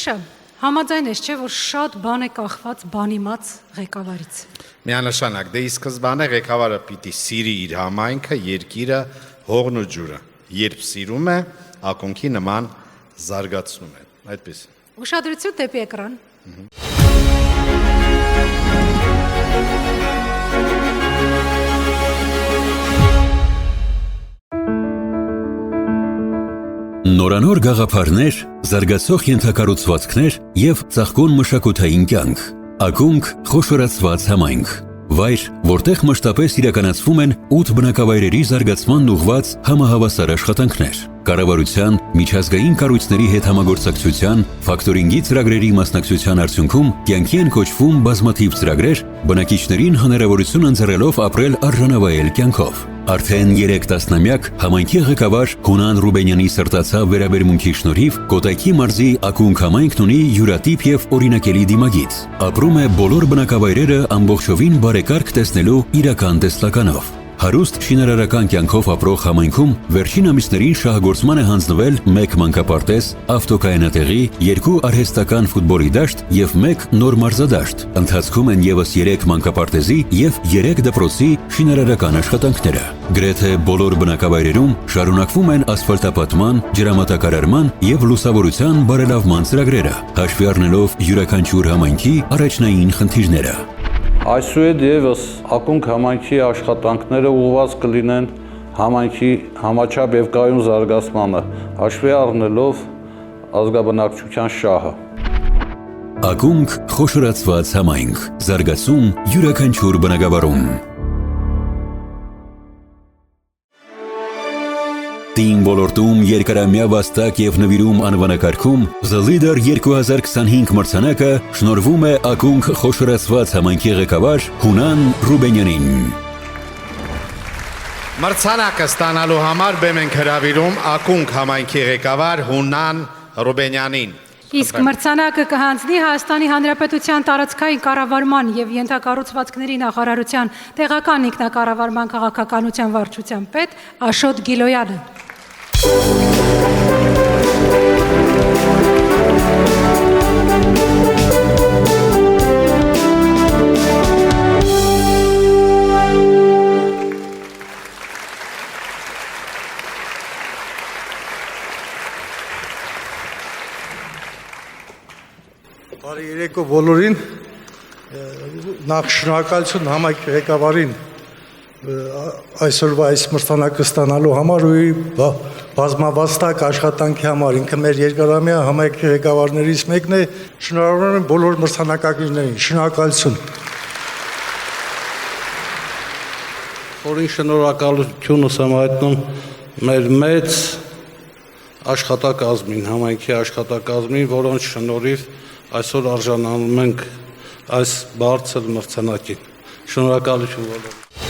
Միշա, համաձայն ես չէ, որ շատ բան է կախված բանիմաց ղեկավարից։ Միանշանակ, դե ի սկզբանե ղեկավարը պիտի սիրի իր համայնքը, երկիրը, հողն ու ջուրը։ Երբ սիրում է, ակունքի նման զարգացնում է։ Այդպես։ Ուշադրություն դեպի էկրան։ Նորանոր գաղափարներ, զարգացող ենթակառուցվածքներ և ծաղկուն մշակութային կյանք։ Ակունք խոշորացված համայնք։ Վայր, որտեղ մշտապես իրականացվում են 8 բնակավայրերի զարգացման ուղղված համահավասար աշխատանքներ։ Կառավարության, միջազգային կառույցների հետ համագործակցության, ֆակտորինգի ծրագրերի մասնակցության արդյունքում կյանքի են կոչվում բազմաթիվ ծրագրեր, բնակիչներին հնարավորություն ընձեռելով ապրել արժանավայել կյանքով։ Արդեն 3 տասնամյակ համայնքի ղեկավար Հունան Ռուբենյանի սրտացավ վերաբերմունքի շնորհիվ Կոտայքի մարզի Ակունք համայնքն ունի յուրատիպ և օրինակելի դիմագիծ։ Ապրում է բոլոր բնակավայրերը ամբողջովին բարեկարգ տեսնելու իրական տեսլականով։ Հարուստ շինարարական կյանքով ապրող համայնքում վերջին ամիսներին շահագործման է հանձնվել 1 մանկապարտեզ, ավտոկայանատեղի, 2 արհեստական ֆուտբոլի դաշտ և 1 նոր մարզադաշտ։ Ընթացքում են ևս 3 մանկապարտեզի և 3 դպրոցի շինարարական աշխատանքները։ Գրեթե բոլոր բնակավայրերում շարունակվում են ասֆալտապատման, ջրամատակարարման և լուսավորության բարելավման ծրագրերը, հաշվի առնելով յուրաքանչյուր համայնքի առաջնային խնդիրները։ Այսուհետ ևս Ակունք համայնքի աշխատանքները ուղղված կլինեն համայնքի համաչափ և կայուն զարգացմանը, հաշվի առնելով ազգաբնակչության շահը։ Ակունք խոշորացված համայնք, զարգացում յուրաքանչյուր բնակավարում։ Տիմ ոլորտում երկարամյա վաստակ և նվիրում անվանակարգում The Leader 2025 մրցանակը շնորհվում է Ակունք խոշորացված համայնքի ղեկավար Հունան Ռուբենյանին։ Մրցանակը ստանալու համար բեմ ենք հրավիրում Ակունք համայնքի ղեկավար Հունան Ռուբենյանին։ Իսկ մրցանակը կհանձնի Հայաստանի Հանրապետության տարածքային կառավարման և ենթակառուցվածքների նախարարության տեղական ինքնակառավարման քաղաքականության վարչության պետ Աշոտ Գիլոյանը։ Բարի երեկո բոլորին, նախ շնորհակալություն համայնքի ղեկավարին այսօրվա այս մրցանակը ստանալու համար ու բազմավաստակ աշխատանքի համար, ինքը մեր երկարամյա համայնքի ղեկավարներից մեկն է, շնորհավորում եմ բոլոր մրցանակակիրներին, շնորհակալություն։ Խորին շնորհակալությունս եմ հայտնում մեր մեծ աշխատակազմին, համայնքի աշխատակազմին, որոնց շնորհիվ այսօր արժանանում ենք այս բարձր մրցանակին։ Շնորհակալություն բոլորին։